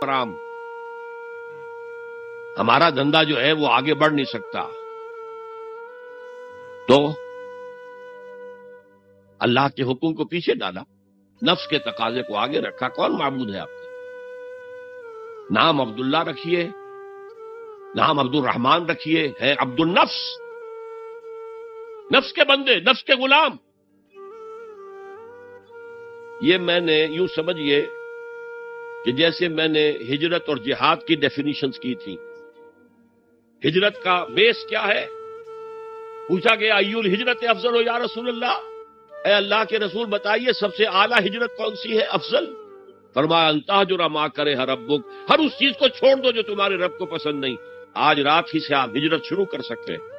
حرام، ہمارا دھندا جو ہے وہ آگے بڑھ نہیں سکتا، تو اللہ کے حکم کو پیچھے ڈالا، نفس کے تقاضے کو آگے رکھا۔ کون معبود ہے آپ کے؟ نام عبداللہ رکھیے، نام عبد الرحمان رکھیے، ہے عبد النفس، نفس کے بندے، نفس کے غلام۔ یہ میں نے یوں سمجھیے کہ جیسے میں نے ہجرت اور جہاد کی ڈیفینیشنز کی تھی۔ ہجرت کا بیس کیا ہے؟ پوچھا گیا ایو الہجرت افضل ہو یا رسول اللہ، اے اللہ کے رسول بتائیے سب سے اعلیٰ ہجرت کون سی ہے، افضل؟ فرمایا ان تہجر ما کرہ ربک، ہر اس چیز کو چھوڑ دو جو تمہارے رب کو پسند نہیں۔ آج رات ہی سے آپ ہجرت شروع کر سکتے ہیں۔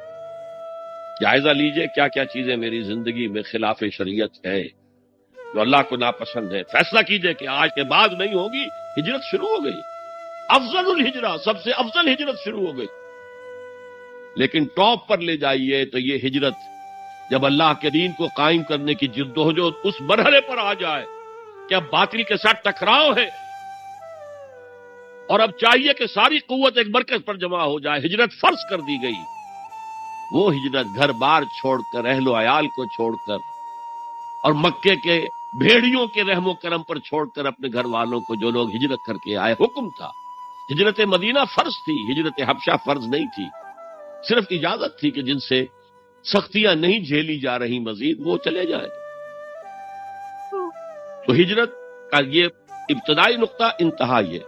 جائزہ لیجئے کیا کیا چیزیں میری زندگی میں خلاف شریعت ہے، جو اللہ کو ناپسند ہے، فیصلہ کیجئے کہ آج کے بعد نہیں ہوگی۔ ہجرت شروع ہو گئی، افضل الہجرہ، سب سے افضل ہجرت شروع ہو گئی۔ لیکن ٹاپ پر لے جائیے تو یہ ہجرت جب اللہ کے دین کو قائم کرنے کی جدوجہد اس مرحلے پر آ جائے کہ اب باطل کے ساتھ ٹکراؤ ہے اور اب چاہیے کہ ساری قوت ایک مرکز پر جمع ہو جائے، ہجرت فرض کر دی گئی۔ وہ ہجرت گھر بار چھوڑ کر، اہل و عیال کو چھوڑ کر، اور مکے کے بھیڑیوں کے رحم و کرم پر چھوڑ کر اپنے گھر والوں کو جو لوگ ہجرت کر کے آئے، حکم تھا۔ ہجرت مدینہ فرض تھی، ہجرت حبشہ فرض نہیں تھی، صرف اجازت تھی کہ جن سے سختیاں نہیں جھیلی جا رہی مزید وہ چلے جائیں۔ تو ہجرت کا یہ ابتدائی نقطہ، انتہا یہ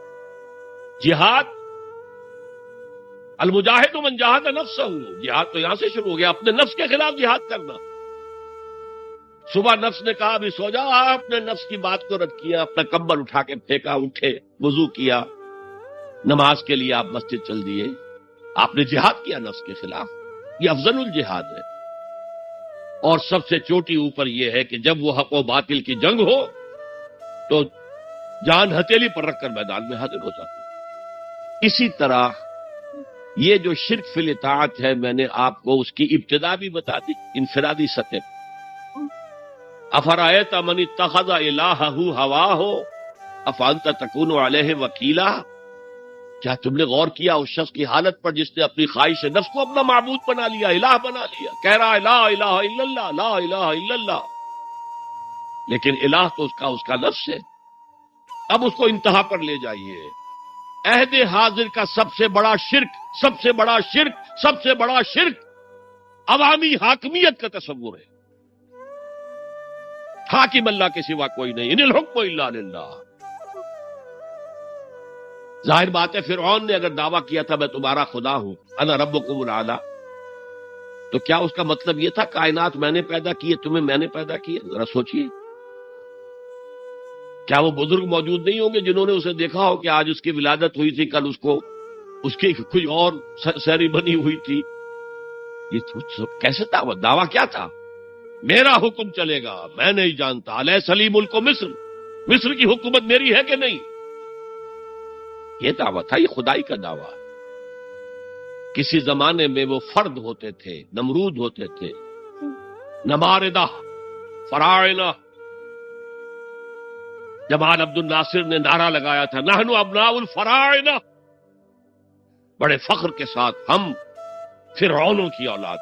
جہاد، المجاہد من جاہد نفسہ، جہاد تو یہاں سے شروع ہو گیا، اپنے نفس کے خلاف جہاد کرنا۔ صبح نفس نے کہا ابھی سو جاؤ، آپ نے نفس کی بات کو رد کیا، اپنا کمبل اٹھا کے پھینکا، اٹھے، وضو کیا، نماز کے لیے آپ مسجد چل دیے، آپ نے جہاد کیا نفس کے خلاف۔ یہ افضل الجہاد ہے۔ اور سب سے چوٹی اوپر یہ ہے کہ جب وہ حق و باطل کی جنگ ہو تو جان ہتھیلی پر رکھ کر میدان میں حاضر ہو جاتی۔ اسی طرح یہ جو شرک فی الاطاعت ہے، میں نے آپ کو اس کی ابتدا بھی بتا دی انفرادی سطح پر۔ افرأیت من اتخذ الہہ ہواہ افانت تکون علیہ وکیلا، کیا تم نے غور کیا اس شخص کی حالت پر جس نے اپنی خواہش نفس کو اپنا معبود بنا لیا، الہ بنا لیا، کہہ رہا ہے لا الہ الا اللہ، لا الہ الا اللہ، لیکن الہ تو اس کا نفس ہے۔ اب اس کو انتہا پر لے جائیے۔ عہد حاضر کا سب سے بڑا شرک، سب سے بڑا شرک، سب سے بڑا شرک عوامی حاکمیت کا تصور ہے۔ حاکم اللہ کے سوا کوئی نہیں، ان الحکم الا للہ۔ ظاہر بات ہے فرعون نے اگر دعویٰ کیا تھا میں تمہارا خدا ہوں، انا ربکم الاعلی، تو کیا اس کا مطلب یہ تھا کائنات میں نے پیدا کی ہے، تمہیں میں نے پیدا کی ہے؟ ذرا سوچئے، کیا وہ بزرگ موجود نہیں ہوں گے جنہوں نے اسے دیکھا ہو کہ آج اس کی ولادت ہوئی تھی، کل اس کی کوئی اور سیری بنی ہوئی تھی؟ یہ کیسے دعویٰ کیا تھا؟ میرا حکم چلے گا، میں نہیں جانتا، الیس لی ملک مصر، مصر کی حکومت میری ہے کہ نہیں؟ یہ دعویٰ تھا، یہ خدائی کا دعویٰ۔ کسی زمانے میں وہ فرد ہوتے تھے، نمرود ہوتے تھے، نماردہ، فراعنہ۔ جمال عبد الناصر نے نعرہ لگایا تھا نحن ابناء الفراعنہ، بڑے فخر کے ساتھ ہم فرعونوں کی اولاد۔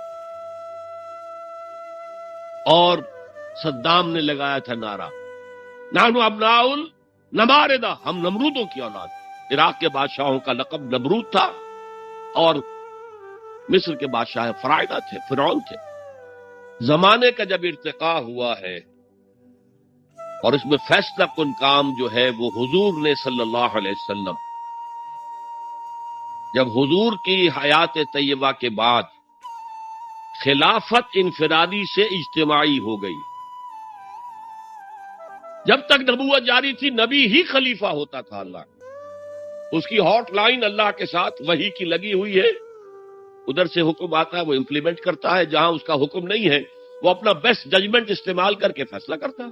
اور صدام نے لگایا تھا نعرہ نحن ابناء النماردہ، ہم نمرودوں کی اولاد۔ عراق کے بادشاہوں کا لقب نمرود تھا اور مصر کے بادشاہ فراعنہ تھے، فرعون تھے۔ زمانے کا جب ارتقاء ہوا ہے اور اس میں فیصلہ کن کام جو ہے وہ حضور نے صلی اللہ علیہ وسلم، جب حضور کی حیات طیبہ کے بعد خلافت انفرادی سے اجتماعی ہو گئی۔ جب تک نبوت جاری تھی نبی ہی خلیفہ ہوتا تھا، اللہ اس کی ہاٹ لائن اللہ کے ساتھ وحی کی لگی ہوئی ہے، ادھر سے حکم آتا ہے وہ امپلیمنٹ کرتا ہے، جہاں اس کا حکم نہیں ہے وہ اپنا بیسٹ ججمنٹ استعمال کر کے فیصلہ کرتا ہے۔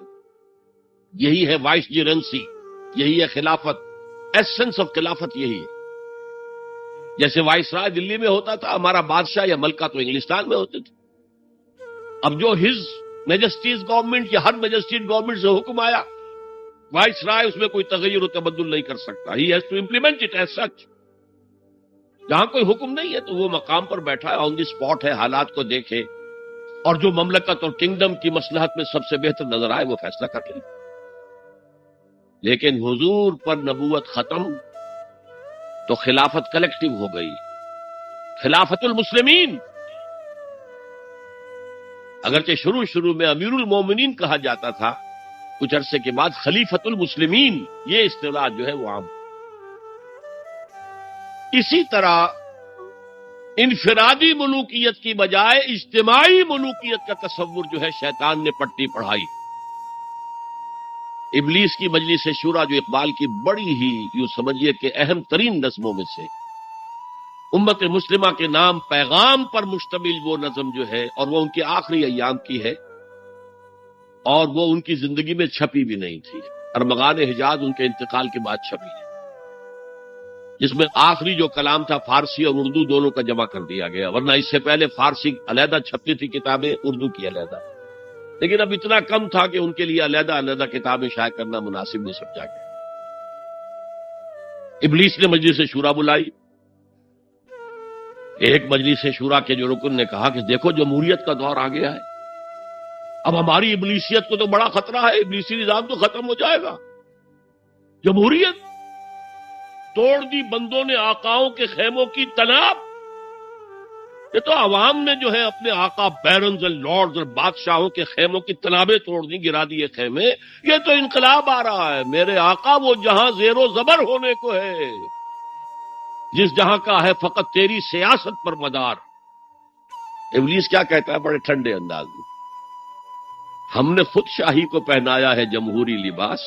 یہی ہے وائس جیرنسی، یہی ہے خلافت، ایسنس آف خلافت یہی ہے۔ جیسے وائس رائے دلی میں ہوتا تھا، ہمارا بادشاہ یا ملکہ تو انگلستان میں ہوتے تھے۔ اب جو ہز میجسٹیز گورنمنٹ یا ہر میجسٹیز گورنمنٹ سے حکم آیا وائس رائے اس میں کوئی تغیر و تبدل نہیں کر سکتا. He has to implement it as such. جہاں کوئی حکم نہیں ہے تو وہ مقام پر بیٹھا ہے, آن دی اسپاٹ ہے, حالات کو دیکھے اور جو مملکت اور کنگڈم کی مصلحت میں سب سے بہتر نظر آئے وہ فیصلہ کر لے. لیکن حضور پر نبوت ختم تو خلافت کلیکٹیو ہو گئی, خلافت المسلمین. اگرچہ شروع میں امیر المومنین کہا جاتا تھا, کچھ عرصے کے بعد خلیفت المسلمین یہ اصطلاح جو ہے وہ عام. اسی طرح انفرادی ملوکیت کی بجائے اجتماعی ملوکیت کا تصور جو ہے شیطان نے پٹی پڑھائی. ابلیس کی مجلس شورا جو اقبال کی بڑی ہی یوں سمجھیے کہ اہم ترین نظموں میں سے, امت مسلمہ کے نام پیغام پر مشتمل وہ نظم جو ہے, اور وہ ان کے آخری ایام کی ہے اور وہ ان کی زندگی میں چھپی بھی نہیں تھی. ارمغان حجاز ان کے انتقال کے بعد چھپی ہے, جس میں آخری جو کلام تھا فارسی اور اردو دونوں کا جمع کر دیا گیا, ورنہ اس سے پہلے فارسی علیحدہ چھپتی تھی کتابیں, اردو کی علیحدہ. لیکن اب اتنا کم تھا کہ ان کے لیے علیحدہ کتابیں شائع کرنا مناسب نہیں سمجھا گیا. ابلیس نے مجلس شورا بلائی. ایک مجلس شورا کے جو رکن نے کہا کہ دیکھو جمہوریت کا دور آ گیا ہے, اب ہماری ابلیسیت کو تو بڑا خطرہ ہے, ابلیسی نظام تو ختم ہو جائے گا. جمہوریت توڑ دی بندوں نے آقاؤں کے خیموں کی تناب. یہ تو عوام نے جو ہے اپنے آقا بیرنز اور لارڈز اور بادشاہوں کے خیموں کی تنابیں توڑ دی, گرا دیے خیمے. یہ تو انقلاب آ رہا ہے. میرے آقا وہ جہاں زیر و زبر ہونے کو ہے, جس جہاں کا ہے فقط تیری سیاست پر مدار. ابلیس کیا کہتا ہے بڑے ٹھنڈے انداز میں, ہم نے خود شاہی کو پہنایا ہے جمہوری لباس,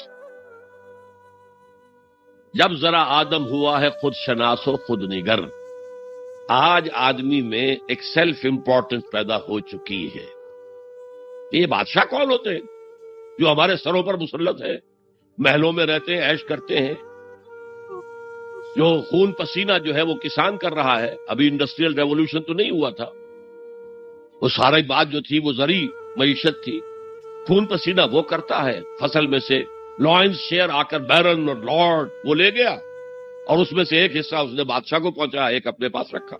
جب ذرا آدم ہوا ہے خود شناس و خود نگر. آج آدمی میں ایک سیلف امپورٹنس پیدا ہو چکی ہے. یہ بادشاہ کون ہوتے ہیں جو ہمارے سروں پر مسلط ہے, محلوں میں رہتے ہیں, عیش کرتے ہیں, جو خون پسینہ جو ہے وہ کسان کر رہا ہے. ابھی انڈسٹریل ریولوشن تو نہیں ہوا تھا, وہ ساری بات جو تھی وہ زرعی معیشت تھی. خون پسینہ وہ کرتا ہے, فصل میں سے لائنز شیئر آ کر بیرن اور لارڈ وہ لے گیا, اور اس میں سے ایک حصہ اس نے بادشاہ کو پہنچا, ایک اپنے پاس رکھا.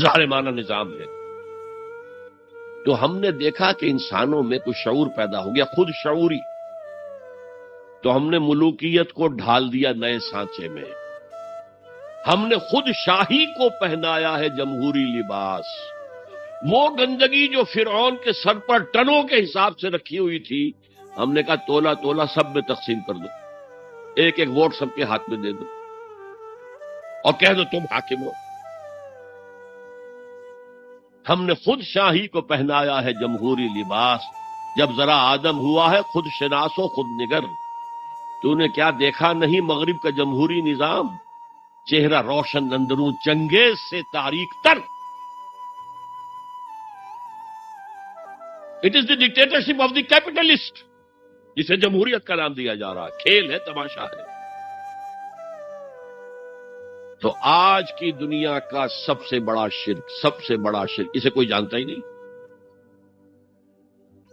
ظالمانہ نظام ہے. تو ہم نے دیکھا کہ انسانوں میں کچھ شعور پیدا ہو گیا, خود شعوری. تو ہم نے ملوکیت کو ڈھال دیا نئے سانچے میں. ہم نے خود شاہی کو پہنایا ہے جمہوری لباس. وہ گندگی جو فرعون کے سر پر ٹنوں کے حساب سے رکھی ہوئی تھی, ہم نے کہا تولا تولا سب میں تقسیم کر دو, ایک ایک ووٹ سب کے ہاتھ میں دے دو اور کہہ دو تم حاکم ہو. ہم نے خود شاہی کو پہنایا ہے جمہوری لباس, جب ذرا آدم ہوا ہے خود شناس و خود نگر. تو نے کیا دیکھا نہیں مغرب کا جمہوری نظام, چہرہ روشن اندروں چنگیز سے تاریک تر. It is the dictatorship of the capitalist, جسے جمہوریت کا نام دیا جا رہا ہے. کھیل ہے, تماشا ہے. تو آج کی دنیا کا سب سے بڑا شرک اسے کوئی جانتا ہی نہیں.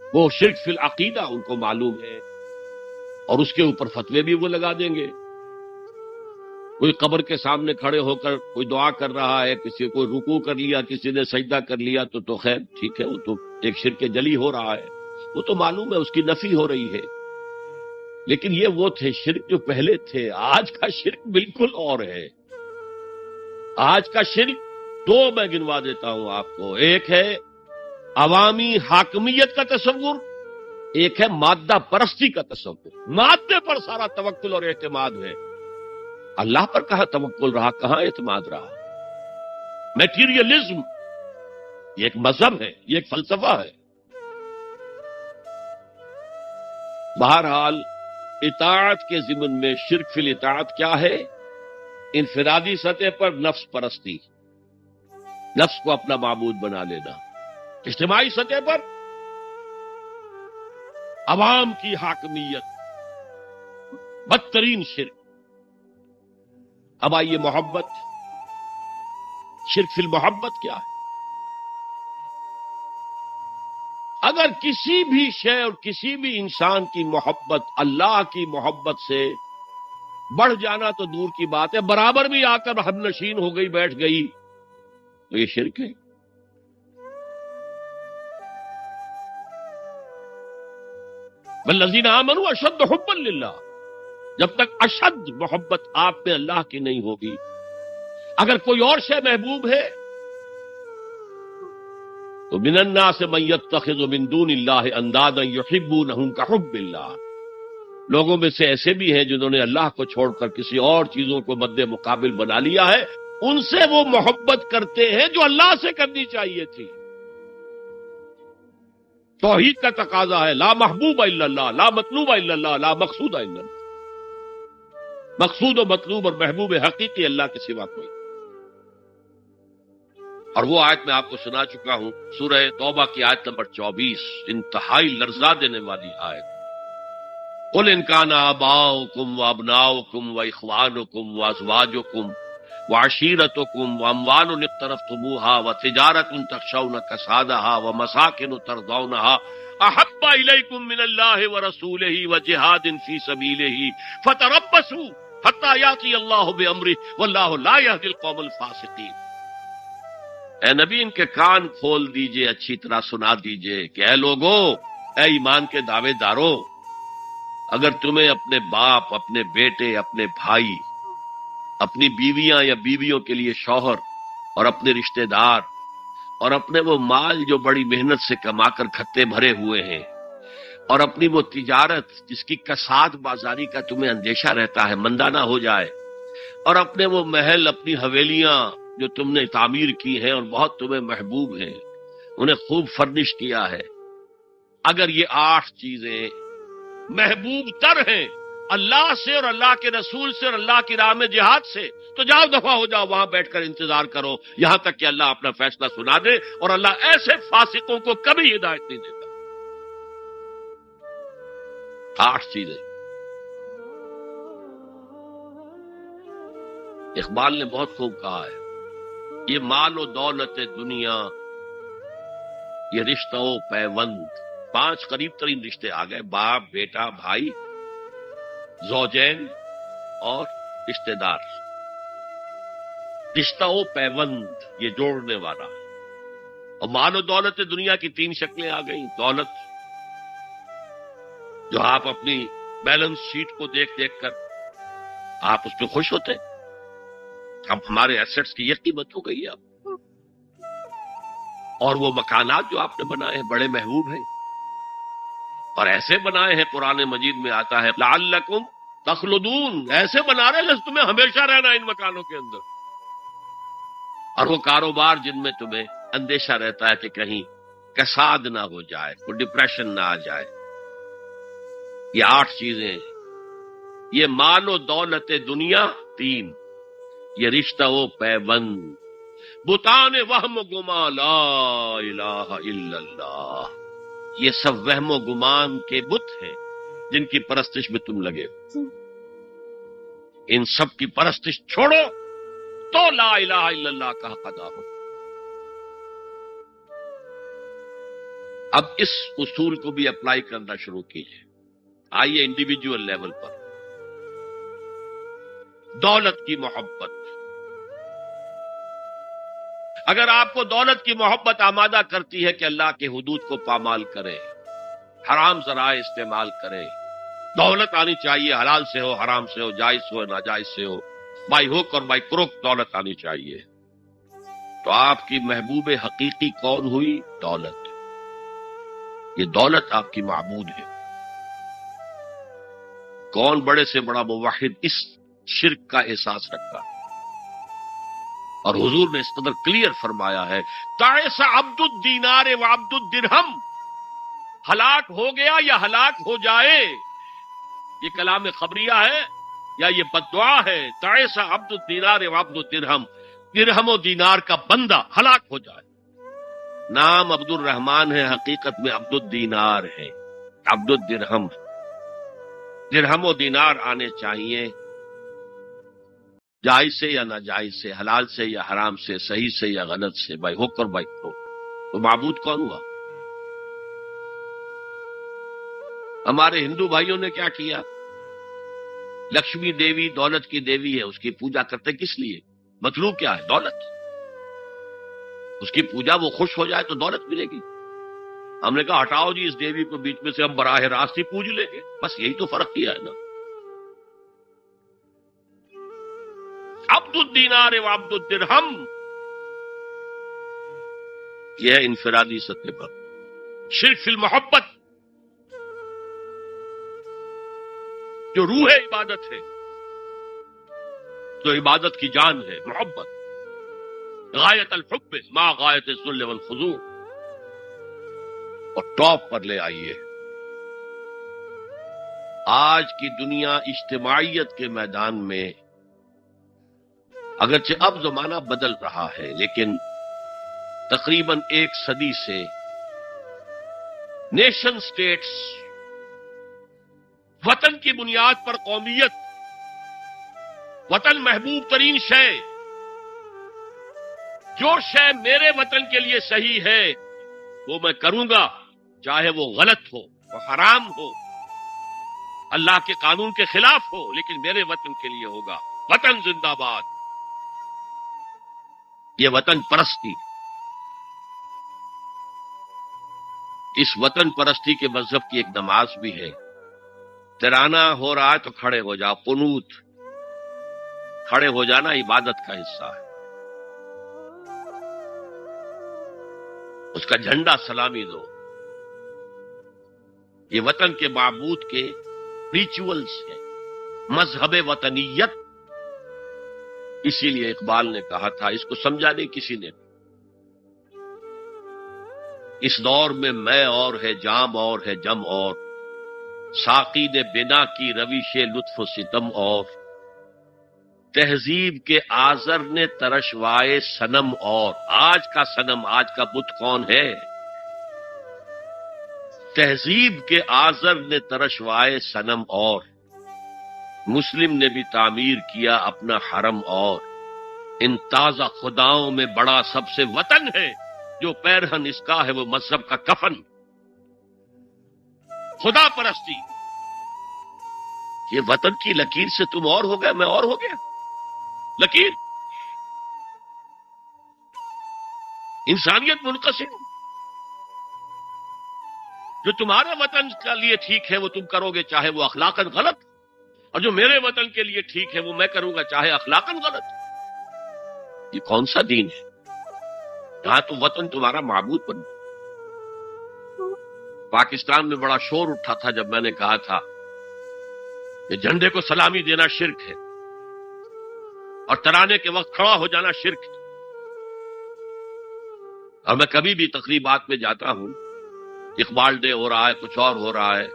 وہ شرک فی العقیدہ ان کو معلوم ہے, اور اس کے اوپر فتوے بھی وہ لگا دیں گے. کوئی قبر کے سامنے کھڑے ہو کر کوئی دعا کر رہا ہے, کسی کو رکوع کر لیا, کسی نے سجدہ کر لیا, تو خیر ٹھیک ہے, وہ تو ایک شرک جلی ہو رہا ہے, وہ تو معلوم ہے, اس کی نفی ہو رہی ہے. لیکن یہ وہ تھے شرک جو پہلے تھے. آج کا شرک بالکل اور ہے. آج کا شرک دو میں گنوا دیتا ہوں آپ کو. ایک ہے عوامی حاکمیت کا تصور, ایک ہے مادہ پرستی کا تصور. مادے پر سارا توکل اور اعتماد ہے. اللہ پر کہاں توکل رہا, کہاں اعتماد رہا. میٹیریلزم یہ ایک مذہب ہے, یہ ایک فلسفہ ہے. بہرحال اطاعت کے ضمن میں شرک فی الاطاعت کیا ہے؟ انفرادی سطح پر نفس پرستی, نفس کو اپنا معبود بنا لینا. اجتماعی سطح پر عوام کی حاکمیت, بدترین شرک. اب آئیے محبت. شرک فی المحبت کیا ہے؟ اگر کسی بھی شے اور کسی بھی انسان کی محبت اللہ کی محبت سے بڑھ جانا تو دور کی بات ہے، برابر بھی آ کر ہم نشین ہو گئی، بیٹھ گئی، تو یہ شرک ہے۔ والذین آمنوا اشد حبا للہ، جب تک اشد محبت آپ میں اللہ کی نہیں ہوگی، اگر کوئی اور شے محبوب ہے تو من الناس من یتخذ من دون اللہ اندادا یحبونہم کحب اللہ، لوگوں میں سے ایسے بھی ہیں جنہوں نے اللہ کو چھوڑ کر کسی اور چیزوں کو مد مقابل بنا لیا ہے، ان سے وہ محبت کرتے ہیں جو اللہ سے کرنی چاہیے تھی۔ توحید کا تقاضا ہے لا محبوب الا اللہ، لا مطلوب الا اللہ، لا مقصود الا اللہ، مقصود و مطلوب اور محبوب حقیقی اللہ کے سوا کوئی۔ اور وہ آیت میں آپ کو سنا چکا ہوں، سورہ توبہ کی آیت نمبر 24، انتہائی لرزا دینے والی آیت۔ قل ان کان آباؤکم وابناؤکم واخوانکم وازواجکم وعشیرتکم واموال اقترفتموها وتجارۃ تخشون کسادها ومساکن ترضونها احب الیکم من اللہ ورسولہ وجہاد فی سبیلہ فتربصوا حتی یاتی اللہ بامرہ واللہ لا یہدی القوم الفاسقین۔ اے نبی ان کے کان کھول دیجئے، اچھی طرح سنا دیجئے کہ اے لوگو، اے ایمان کے دعوے دارو، اگر تمہیں اپنے باپ، اپنے بیٹے، اپنے بھائی، اپنی بیویاں یا بیویوں کے لیے شوہر اور اپنے رشتہ دار اور اپنے وہ مال جو بڑی محنت سے کما کر کھتے بھرے ہوئے ہیں اور اپنی وہ تجارت جس کی کساد بازاری کا تمہیں اندیشہ رہتا ہے مندہ نہ ہو جائے، اور اپنے وہ محل، اپنی حویلیاں جو تم نے تعمیر کی ہیں اور بہت تمہیں محبوب ہیں، انہیں خوب فرنش کیا ہے، اگر یہ 8 چیزیں محبوب تر ہیں اللہ سے اور اللہ کے رسول سے اور اللہ کی راہ میں جہاد سے، تو جاؤ دفع ہو جاؤ، وہاں بیٹھ کر انتظار کرو یہاں تک کہ اللہ اپنا فیصلہ سنا دے، اور اللہ ایسے فاسقوں کو کبھی ہدایت نہیں دیتا۔ 8 چیزیں اقبال نے بہت خوب کہا ہے، یہ مال و دولت دنیا، یہ رشتہ و پیوند، 5 قریب ترین رشتے آ گئے، باپ، بیٹا، بھائی، زوجین اور رشتہ دار۔ رشتہ و پیوند یہ جوڑنے والا، اور مال و دولت دنیا کی 3 شکلیں آ گئیں۔ دولت جو آپ اپنی بیلنس شیٹ کو دیکھ دیکھ کر آپ اس پہ خوش ہوتے، اب ہمارے ایسٹس کی یہ قیمت ہو گئی ہے اب، اور وہ مکانات جو آپ نے بنائے ہیں بڑے محبوب ہیں، اور ایسے بنائے ہیں، قرآن مجید میں آتا ہے لعلکم تخلدون، ایسے بنا رہے ہیں تمہیں ہمیشہ رہنا ان مکانوں کے اندر، اور وہ کاروبار جن میں تمہیں اندیشہ رہتا ہے کہ کہیں کساد نہ ہو جائے، کوئی ڈپریشن نہ آ جائے۔ یہ 8 چیزیں، یہ مال و دولت دنیا 3، یہ رشتہ و پیوند، بتان وہم و گما لا الہ الا اللہ، یہ سب وہم و گمان کے بت ہیں جن کی پرستش میں تم لگے ہو، ان سب کی پرستش چھوڑو تو لا الہ الا اللہ کا حق ادا ہو۔ اب اس اصول کو بھی اپلائی کرنا شروع کیجیے، آئیے انڈیویجول لیول پر۔ دولت کی محبت، اگر آپ کو دولت کی محبت آمادہ کرتی ہے کہ اللہ کے حدود کو پامال کرے، حرام ذرائع استعمال کرے، دولت آنی چاہیے، حلال سے ہو، حرام سے ہو، جائز ہو، ناجائز سے ہو، بائی ہوک اور بائی کروک دولت آنی چاہیے، تو آپ کی محبوب حقیقی کون ہوئی؟ دولت۔ یہ دولت آپ کی معبود ہے۔ کون بڑے سے بڑا موحد اس شرک کا احساس رکھتا ہے؟ اور حضور نے اس قدر کلیئر فرمایا ہے، تعس عبد الدینار و عبد الدرہم، ہلاک ہو گیا یا ہلاک ہو جائے، یہ کلام خبریہ ہے یا یہ بددعا ہے؟ تعس عبد الدینار و عبد الدرہم، درہم و دینار کا بندہ ہلاک ہو جائے۔ نام عبد الرحمن ہے، حقیقت میں عبد الدینار ہے، عبد الدرہم۔ درہم و دینار آنے چاہیے، جائز سے یا ناجائز سے، حلال سے یا حرام سے، صحیح سے یا غلط سے، بھائی ہوک اور بھائی کرو، تو معبود کون ہوا؟ ہمارے ہندو بھائیوں نے کیا کیا؟ لکشمی دیوی دولت کی دیوی ہے، اس کی پوجا کرتے کس لیے؟ مطلوب کیا ہے؟ دولت۔ اس کی پوجا، وہ خوش ہو جائے تو دولت ملے گی۔ ہم نے کہا ہٹاؤ جی اس دیوی کو بیچ میں سے، ہم براہ راست ہی پوج لیں گے، بس یہی تو فرق کیا ہے نا۔ عبد الدینار و عبد الدرہم، یہ ہے انفرادی سطح پر۔ شرک فی المحبت، جو روح عبادت ہے، جو عبادت کی جان ہے، محبت، غایت الحب ما غایت الذل والخضوع، اور ٹاپ پر لے آئیے۔ آج کی دنیا اجتماعیت کے میدان میں اگرچہ اب زمانہ بدل رہا ہے، لیکن تقریباً 1 صدی سے نیشن سٹیٹس وطن کی بنیاد پر قومیت، وطن محبوب ترین شے، جو شے میرے وطن کے لیے صحیح ہے وہ میں کروں گا، چاہے وہ غلط ہو، وہ حرام ہو، اللہ کے قانون کے خلاف ہو، لیکن میرے وطن کے لیے ہوگا۔ وطن زندہ باد، یہ وطن پرستی۔ اس وطن پرستی کے مذہب کی ایک نماز بھی ہے، ترانہ ہو رہا ہے تو کھڑے ہو جاؤ، قنوت، کھڑے ہو جانا عبادت کا حصہ ہے۔ اس کا جھنڈا سلامی دو۔ یہ وطن کے معبود کے ریچولز ہیں، مذہب وطنیت۔ اسی لیے اقبال نے کہا تھا، اس کو سمجھا نہیں کسی نے، اس دور میں اور ہے، جام اور ہے، جم اور، ساقی نے بنا کی روش لطف و ستم اور، تہذیب کے آزر نے ترشوائے صنم اور۔ آج کا صنم، آج کا بت کون ہے؟ تہذیب کے آزر نے ترشوائے صنم اور، مسلم نے بھی تعمیر کیا اپنا حرم اور، ان تازہ خداؤں میں بڑا سب سے وطن ہے، جو پیرہن اس کا ہے وہ مذہب کا کفن۔ خدا پرستی، یہ وطن کی لکیر سے تم اور ہو گئے، میں اور ہو گیا۔ لکیر، انسانیت منقسم، جو تمہارے وطن کے لیے ٹھیک ہے وہ تم کرو گے، چاہے وہ اخلاقاً غلط، اور جو میرے وطن کے لیے ٹھیک ہے وہ میں کروں گا، چاہے اخلاقاً غلط۔ یہ کون سا دین ہے؟ یہاں تو وطن تمہارا معبود بن۔ پاکستان میں بڑا شور اٹھا تھا جب میں نے کہا تھا کہ جھنڈے کو سلامی دینا شرک ہے، اور ترانے کے وقت کھڑا ہو جانا شرک ہے۔ اور میں کبھی بھی تقریبات میں جاتا ہوں، اقبال ڈے ہو رہا ہے، کچھ اور ہو رہا ہے،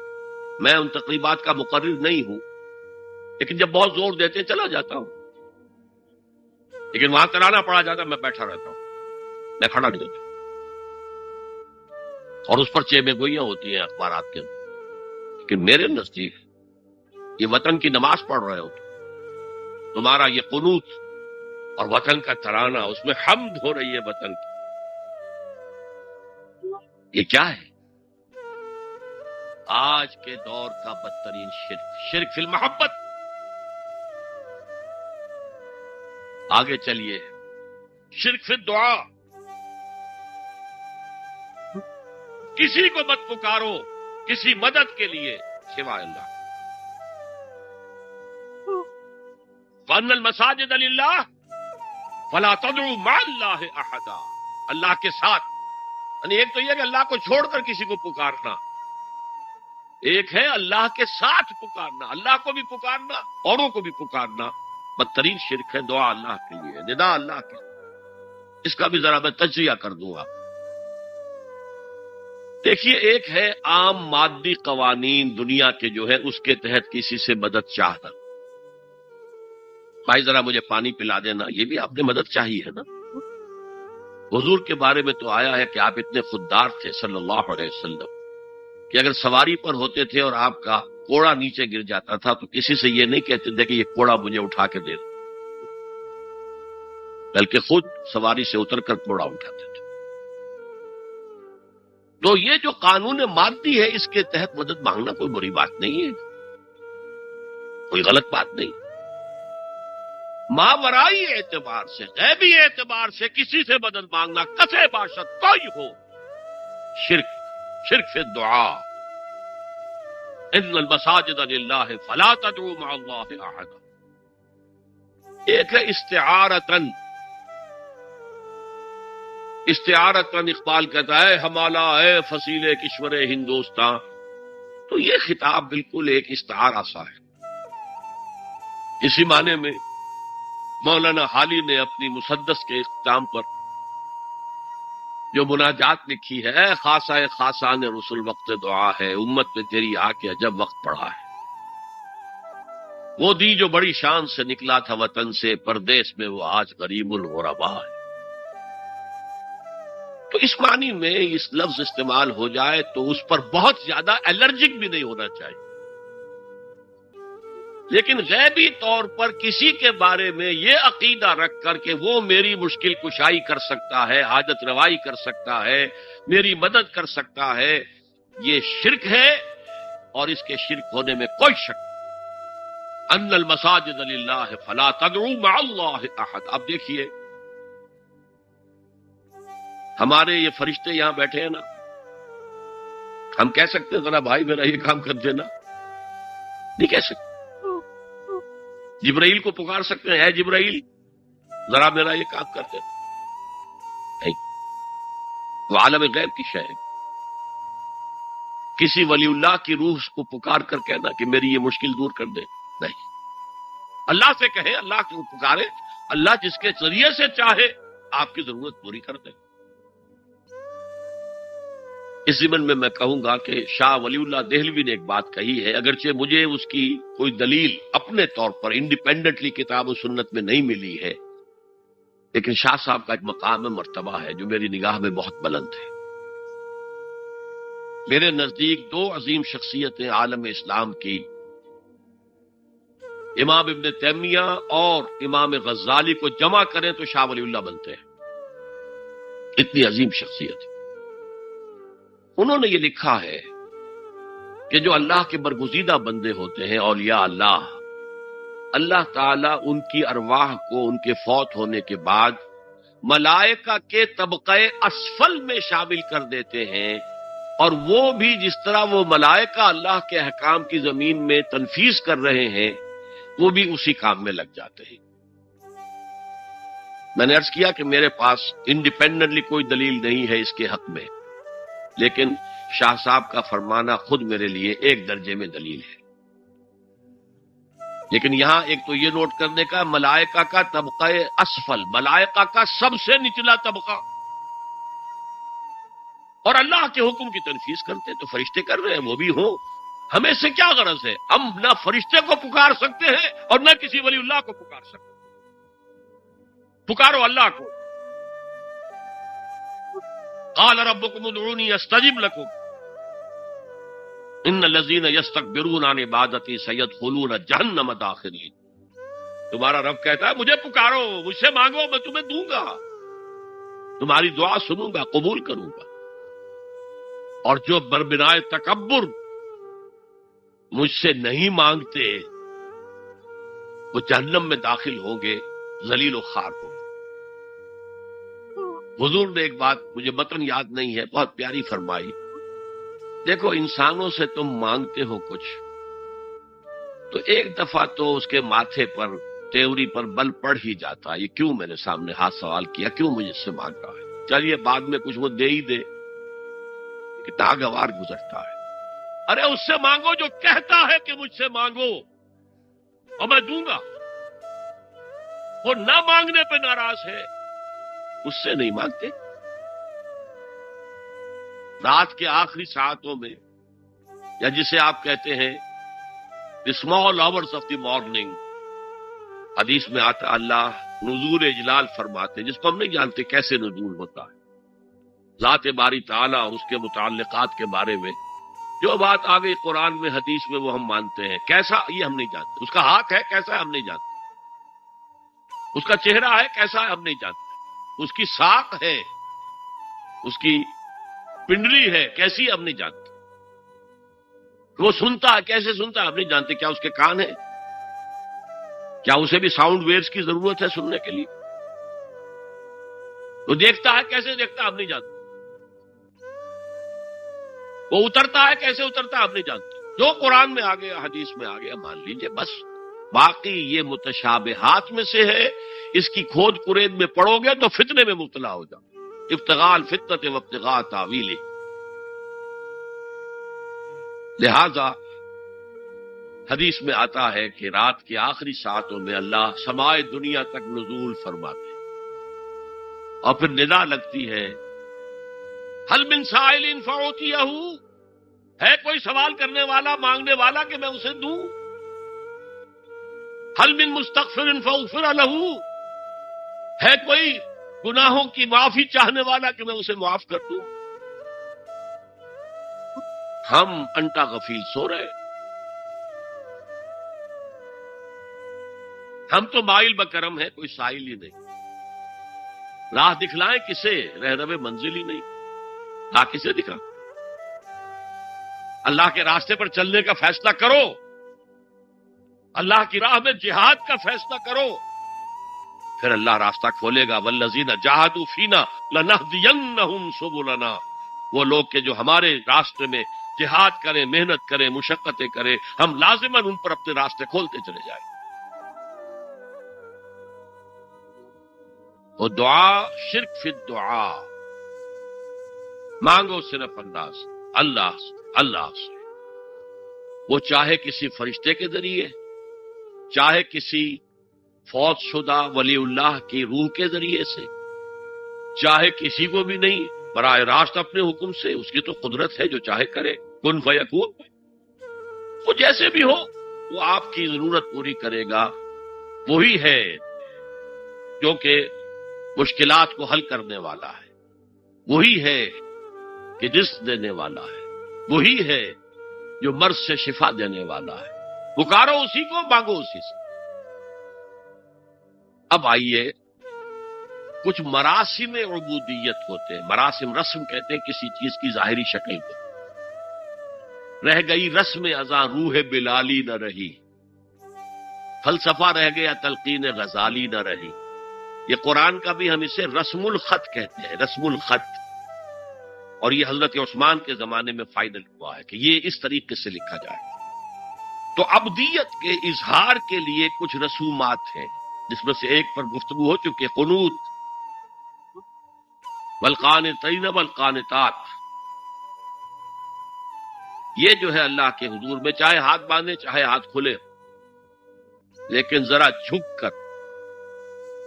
میں ان تقریبات کا مقرر نہیں ہوں، لیکن جب بہت زور دیتے ہیں چلا جاتا ہوں، لیکن وہاں ترانہ پڑا جاتا میں بیٹھا رہتا ہوں، میں کھڑا نہیں رہتا، اور اس پر چیمے گوئیاں ہوتی ہیں اخبارات کے اندر، لیکن میرے نزدیک یہ وطن کی نماز پڑھ رہے ہو تمہارا یہ قنوت اور وطن کا ترانہ، اس میں حمد ہو رہی ہے وطن کی، یہ کیا ہے؟ آج کے دور کا بدترین شرک، شرک فی المحبت۔ آگے چلیے، شرک فی الدعاء، کسی کو مت پکارو کسی مدد کے لیے سوائے اللہ۔ وَأَنَّ الْمَسَاجِدَ لِلَّهِ فَلَا تَدْعُوا مَعَ اللَّهِ أَحَدًا، اللہ کے ساتھ، یعنی ایک تو یہ کہ اللہ کو چھوڑ کر کسی کو پکارنا، ایک ہے اللہ کے ساتھ پکارنا، اللہ کو بھی پکارنا، اوروں کو بھی پکارنا۔ بدترین شرک ہے دعا اللہ کے لیے، ندا اللہ کے لیے۔ اس کا بھی ذرا میں تجزیہ کر دوں آپ۔ دیکھیے، ایک ہے عام مادی قوانین دنیا کے جو ہے اس کے تحت کسی سے مدد چاہنا، بھائی ذرا مجھے پانی پلا دینا، یہ بھی آپ نے مدد چاہی ہے نا۔ حضور کے بارے میں تو آیا ہے کہ آپ اتنے خوددار تھے صلی اللہ علیہ وسلم کہ اگر سواری پر ہوتے تھے اور آپ کا کوڑا نیچے گر جاتا تھا تو کسی سے یہ نہیں کہتے تھے کہ یہ کوڑا مجھے اٹھا کے دے، بلکہ خود سواری سے اتر کر کوڑا اٹھاتے تھے۔ تو یہ جو قانون مادی ہے اس کے تحت مدد مانگنا کوئی بری بات نہیں ہے، کوئی غلط بات نہیں۔ ماورائی اعتبار سے، غیبی اعتبار سے کسی سے مدد مانگنا کسے باشد کوئی ہو، شرک فی الدعا۔ ان المساجد للہ فلا تدعوا مع اللہ احدا۔ ایک ہے استعارتن اقبال کہتا ہے ہمالا ہے فصیل کشور ہندوستان، تو یہ خطاب بالکل ایک استعارہ سا ہے۔ اسی معنی میں مولانا حالی نے اپنی مسدس کے اختتام پر جو مناجات لکھی ہے، خاصہ خاصان رسول وقت دعا ہے، امت میں تیری آ کے عجب وقت پڑا ہے، وہ دی جو بڑی شان سے نکلا تھا وطن سے، پردیس میں وہ آج غریب الغربا ہے۔ تو اس معنی میں اس لفظ استعمال ہو جائے تو اس پر بہت زیادہ الرجک بھی نہیں ہونا چاہیے، لیکن غیبی طور پر کسی کے بارے میں یہ عقیدہ رکھ کر کہ وہ میری مشکل کشائی کر سکتا ہے، حاجت روائی کر سکتا ہے، میری مدد کر سکتا ہے، یہ شرک ہے، اور اس کے شرک ہونے میں کوئی شک نہیں۔ ان المساجد للہ فلا تدعوا مع اللہ احد۔ اب دیکھیے ہمارے یہ فرشتے یہاں بیٹھے ہیں نا، ہم کہہ سکتے ہیں ذرا بھائی میرا یہ کام کر دینا؟ نہیں کہہ سکتے۔ جبرائیل کو پکار سکتے ہیں، اے جبرائیل ذرا میرا یہ کام کر دینا؟ نہیں، وہ عالم غیب کی شے ہے۔ کسی ولی اللہ کی روح کو پکار کر کہنا کہ میری یہ مشکل دور کر دے، نہیں۔ اللہ سے کہیں، اللہ کو پکارے، اللہ جس کے ذریعے سے چاہے آپ کی ضرورت پوری کر دے۔ اس ضمن میں کہوں گا کہ شاہ ولی اللہ دہلوی نے ایک بات کہی ہے، اگرچہ مجھے اس کی کوئی دلیل اپنے طور پر انڈیپینڈنٹلی کتاب و سنت میں نہیں ملی ہے، لیکن شاہ صاحب کا ایک مقام مرتبہ ہے جو میری نگاہ میں بہت بلند ہے۔ میرے نزدیک دو عظیم شخصیتیں عالم اسلام کی، امام ابن تیمیہ اور امام غزالی کو جمع کریں تو شاہ ولی اللہ بنتے ہیں، اتنی عظیم شخصیت ہے۔ انہوں نے یہ لکھا ہے کہ جو اللہ کے برگزیدہ بندے ہوتے ہیں، اولیاء اللہ، اللہ تعالیٰ ان کی ارواح کو ان کے فوت ہونے کے بعد ملائکہ کے طبقہ اسفل میں شامل کر دیتے ہیں، اور وہ بھی جس طرح وہ ملائکہ اللہ کے احکام کی زمین میں تنفیذ کر رہے ہیں، وہ بھی اسی کام میں لگ جاتے ہیں۔ میں نے عرض کیا کہ میرے پاس انڈیپینڈنٹلی کوئی دلیل نہیں ہے اس کے حق میں، لیکن شاہ صاحب کا فرمانا خود میرے لیے ایک درجے میں دلیل ہے۔ لیکن یہاں ایک تو یہ نوٹ کرنے کا، ملائکہ کا طبقہ اسفل، ملائکہ کا سب سے نچلا طبقہ، اور اللہ کے حکم کی تنفیذ کرتے ہیں، تو فرشتے کر رہے ہیں، وہ بھی ہوں، ہمیں سے کیا غرض ہے؟ ہم نہ فرشتے کو پکار سکتے ہیں اور نہ کسی ولی اللہ کو پکار سکتے ہیں۔ پکارو اللہ کو۔ قال ربکم ادعونی استجب لکم ان الذین یستکبرون عن عبادتی سیدخلون جہنم داخرین۔ تمہارا رب کہتا ہے مجھے پکارو، مجھ سے مانگو، میں تمہیں دوں گا، تمہاری دعا سنوں گا، قبول کروں گا، اور جو بربنائے تکبر مجھ سے نہیں مانگتے وہ جہنم میں داخل ہوں گے، ذلیل و خوار ہوں گے۔ حضور نے ایک بات مجھے متن یاد نہیں ہے، بہت پیاری فرمائی، دیکھو انسانوں سے تم مانگتے ہو کچھ تو ایک دفعہ تو اس کے ماتھے پر، تیوری پر بل پڑ ہی جاتا، یہ کیوں میرے سامنے ہاتھ سوال کیا، کیوں مجھ سے مانگ رہا ہے، چلیے بعد میں کچھ وہ دے ہی دے، کتنا ناگوار گزرتا ہے۔ ارے اس سے مانگو جو کہتا ہے کہ مجھ سے مانگو اور میں دوں گا، وہ نہ مانگنے پہ ناراض ہے، اس سے نہیں مانگتے۔ رات کے آخری ساعتوں میں، یا جسے آپ کہتے ہیں small hours of the morning, حدیث میں آتا اللہ نزول اجلال فرماتے ہیں، جس کو ہم نہیں جانتے کیسے نزول ہوتا ہے، ذات باری تعالیٰ اور اس کے متعلقات کے بارے میں جو بات آ گئی قرآن میں حدیث میں وہ ہم مانتے ہیں، کیسا یہ ہم نہیں جانتے، اس کا ہاتھ ہے کیسا ہے ہم نہیں جانتے، اس کا چہرہ ہے کیسا ہے ہم نہیں جانتے، اس کی ساق ہے، اس کی پنڈلی ہے کیسی اب نہیں جانتے. وہ سنتا ہے کیسے سنتا ہے اب نہیں جانتے. کیا اس کے کان ہیں؟ کیا اسے بھی ساؤنڈ ویوز کی ضرورت ہے سننے کے لیے؟ وہ دیکھتا ہے کیسے دیکھتا ہے اب نہیں جانتے. وہ اترتا ہے کیسے اترتا ہے اب نہیں جانتے. جو قرآن میں آ گیا حدیث میں آ گیا مان لیجئے بس. باقی یہ متشابہات میں سے ہے. اس کی کھود کرید میں پڑو گے تو فتنے میں مبتلا ہو جاؤ. ابتغاء الفتنة وابتغاء تاویلہ. لہذا حدیث میں آتا ہے کہ رات کی آخری ساعتوں میں اللہ سمائے دنیا تک نزول فرماتے ہیں اور پھر ندا لگتی ہے حل من سائل فاعطیہ. ہے کوئی سوال کرنے والا مانگنے والا کہ میں اسے دوں؟ حل من مستغفر فاغفر لہ. ہے کوئی گناہوں کی معافی چاہنے والا کہ میں اسے معاف کر دوں؟ ہم انٹا غفیل سو رہے. ہم تو مائل بکرم ہے کوئی سائل ہی نہیں. راہ دکھلائیں کسے؟ رہنم منزل ہی نہیں. راہ کسے دکھا؟ اللہ کے راستے پر چلنے کا فیصلہ کرو. اللہ کی راہ میں جہاد کا فیصلہ کرو. پھر اللہ راستہ کھولے گا. والذین جاہدوا فینا لنہدینہم سبلنا. وہ لوگ کہ جو ہمارے راستے میں جہاد کریں محنت کریں مشقتیں کریں ہم لازماً ان پر اپنے راستے کھولتے چلے جائیں. وہ دعا شرک فی الدعا. مانگو صرف اللہ سے. وہ چاہے کسی فرشتے کے ذریعے چاہے کسی فوت شدہ ولی اللہ کی روح کے ذریعے سے چاہے کسی کو بھی نہیں براہ راست اپنے حکم سے. اس کی تو قدرت ہے جو چاہے کرے. کن فیکون. وہ جیسے بھی ہو وہ آپ کی ضرورت پوری کرے گا. وہی ہے جو کہ مشکلات کو حل کرنے والا ہے. وہی ہے کہ رزق دینے والا ہے. وہی ہے جو مرض سے شفا دینے والا ہے. پکارو اسی کو مانگو اسی سے. اب آئیے کچھ مراسم عبودیت ہوتے ہیں. مراسم رسم کہتے ہیں کسی چیز کی ظاہری شکل کو. رہ گئی رسم ازاں روح بلالی نہ رہی. فلسفہ رہ گیا تلقین غزالی نہ رہی. یہ قرآن کا بھی ہم اسے رسم الخط کہتے ہیں. رسم الخط. اور یہ حضرت عثمان کے زمانے میں فائنل ہوا ہے کہ یہ اس طریقے سے لکھا جائے. تو عبدیت کے اظہار کے لیے کچھ رسومات ہیں جس میں سے ایک پر گفتگو ہو چکی. قنوت والقانتین والقانتات. یہ جو ہے اللہ کے حضور میں چاہے ہاتھ باندھے چاہے ہاتھ کھلے لیکن ذرا جھک کر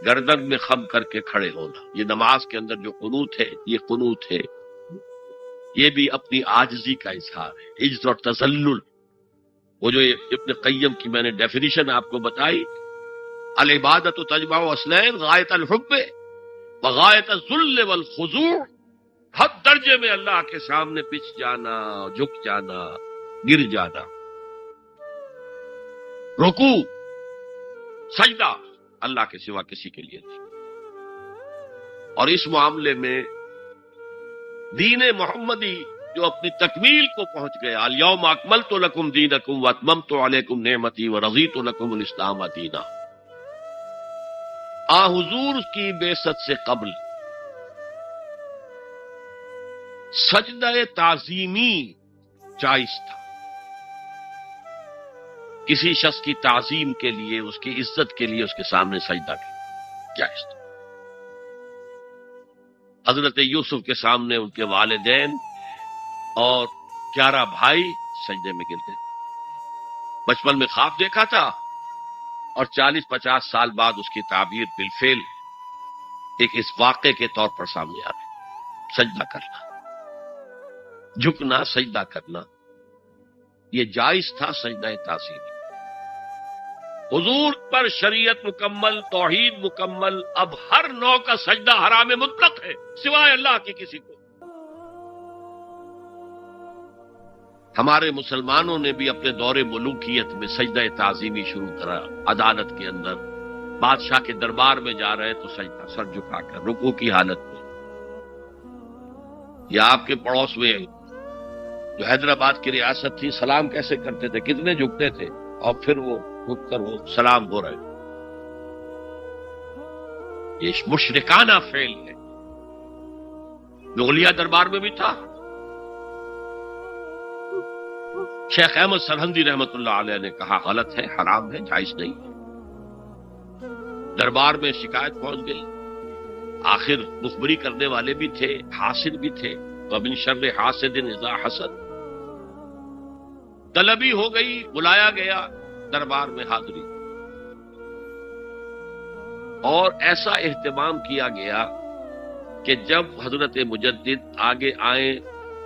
گردن میں خم کر کے کھڑے ہونا. یہ نماز کے اندر جو قنوت ہے یہ قنوت ہے. یہ بھی اپنی عاجزی کا اظہار ہے. عجز اور تذلل. وہ جو ابن قیم کی میں نے ڈیفینیشن آپ کو بتائی. العبادت تجمع اصلین غایت الحب وغایت الذل والخضوع. حد درجے میں اللہ کے سامنے پچھ جانا جھک جانا گر جانا. رکوع سجدہ اللہ کے سوا کسی کے لیے نہیں. اور اس معاملے میں دین محمدی جو اپنی تکمیل کو پہنچ گیا. الیوم اکملت لکم دینکم واتممت علیکم نعمتی ورضیت لکم الاسلام دینا. حضور کی بعثت سے قبل سجدہ تعظیمی جائز تھا. کسی شخص کی تعظیم کے لیے اس کی عزت کے لیے اس کے سامنے سجدہ جائز تھا. حضرت یوسف کے سامنے ان کے والدین اور 11 بھائی سجدے میں گر گئے. بچپن میں خواب دیکھا تھا اور 40-50 سال بعد اس کی تعبیر بالفعل ایک اس واقعے کے طور پر سامنے آ گئی. سجدہ کرنا جھکنا سجدہ کرنا یہ جائز تھا. سجدہ تعظیم حضور پر شریعت مکمل توحید مکمل. اب ہر نوع کا سجدہ حرام مطلق ہے سوائے اللہ کے کسی کو. ہمارے مسلمانوں نے بھی اپنے دور ملوکیت میں سجدہ تعظیمی شروع کرا. عدالت کے اندر بادشاہ کے دربار میں جا رہے تو سجدہ سر جھکا کر رکوع کی حالت میں. یا آپ کے پڑوس میں جو حیدرآباد کی ریاست تھی سلام کیسے کرتے تھے، کتنے جھکتے تھے، اور پھر وہ جھک کر وہ سلام ہو رہے. یہ مشرکانہ فعل ہے جو اولیاء دربار میں بھی تھا. شیخ احمد سرہندی رحمت اللہ علیہ نے کہا غلط ہے، حرام ہے، جائز نہیں. دربار میں شکایت پہنچ گئی. آخر مخبری کرنے والے بھی تھے، حاسد بھی تھے. وَمِن شَرِّ حَاسِدٍ إِذَا حَسَدَ. طلبی ہو گئی، بلایا گیا دربار میں حاضری، اور ایسا اہتمام کیا گیا کہ جب حضرت مجدد آگے آئیں